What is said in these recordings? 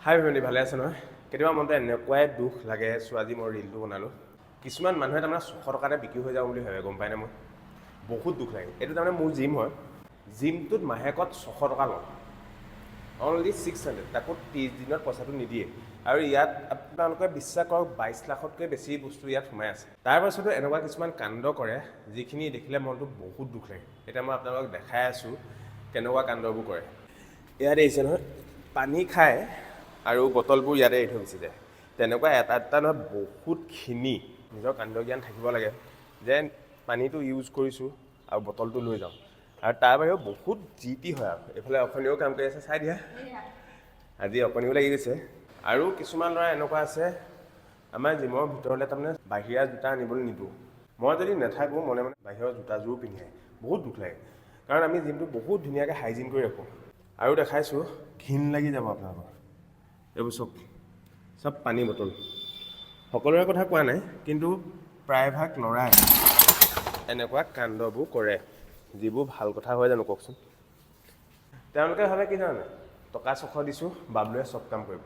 হাই family, ভালে আছে নহয়? কেতিয়াবা মনটো এনেকুৱাই দুখ লাগে। আজি মই ৰিলটো বনালোঁ। কিছুমান মানুহে তাৰমানে 600 টকাতে বিক্ৰী হৈ যাওঁ বুলি ভাবে, গম পায়নে? মই বহুত দুখ লাগে। এইটো তাৰমানে মোৰ জিম হয়। জিমটোত মাহেকত 600 টকা লওঁ, অনলি 600, তাকো 30 দিনত পইচাটো নিদিয়ে। আৰু ইয়াত আপোনালোকে বিশ্বাস কৰক 22 লাখতকৈ বেছি বস্তু ইয়াত সোমাই আছে। তাৰপাছতো এনেকুৱা কিছুমান কাণ্ড কৰে যিখিনি দেখিলে মনটো বহুত দুখ লাগে। এতিয়া মই আপোনালোকক দেখাই আছোঁ কেনেকুৱা কাণ্ডবোৰ কৰে। ইয়াত দেখিছে নহয়, পানী খায় আৰু বটলবোৰ ইয়াতে এৰি থৈ গুচি যায়। তেনেকুৱা এটা নহয়, বহুতখিনি নিজৰ কাণ্ড জ্ঞান থাকিব লাগে যে পানীটো ইউজ কৰিছোঁ আৰু বটলটো লৈ যাওঁ। আৰু তাৰ বাহিৰেও বহুত যি টি হয়। আৰু এইফালে অখনিও কাম কৰি আছে, চাই দিয়া। আজি অকণিও লাগি গৈছে। আৰু কিছুমান ল'ৰা এনেকুৱা আছে, আমাৰ জিমৰ ভিতৰলৈ তাৰমানে বাহিৰা জোতা আনিবলৈ নিদিওঁ। মই যদি নাথাকোঁ মনে মনে বাহিৰৰ জোতাযোৰো পিন্ধি আহে। বহুত দুখ লাগে, কাৰণ আমি জিমটো বহুত ধুনীয়াকৈ হাইজিন কৰি ৰাখোঁ। আৰু দেখাইছোঁ, ঘিণ লাগি যাব আপোনালোকৰ। এইবোৰ চব পানী বটল। সকলোৰে কথা কোৱা নাই, কিন্তু প্ৰায়ভাগ ল'ৰাই এনেকুৱা কাণ্ডবোৰ কৰে, যিবোৰ ভাল কথা হয় জানো কওকচোন? তেওঁলোকে ভাবে কি জানে, টকা 600 দিছোঁ, বাবলুৱে চব কাম কৰিব,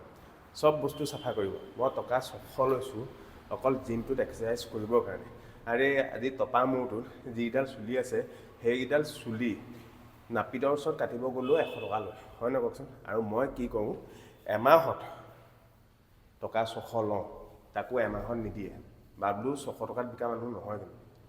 চব বস্তু চাফা কৰিব। মই টকা 600 লৈছোঁ অকল জিমটোত এক্সাৰচাইজ কৰিবৰ কাৰণে। আৰে আজি টপা মূৰটোত যিকেইডাল চুলি আছে, সেইকেইডাল চুলি নাপিতৰ ওচৰত কাটিব গ'লেও 100 টকা লয়, হয় নহয় কওকচোন? আৰু মই কি কৰোঁ, এমাহত টকা 600 লওঁ, তাকো এমাহত নিদিয়ে। বাবলু 600 টকাত বিকা মানুহ নহয় কিন্তু।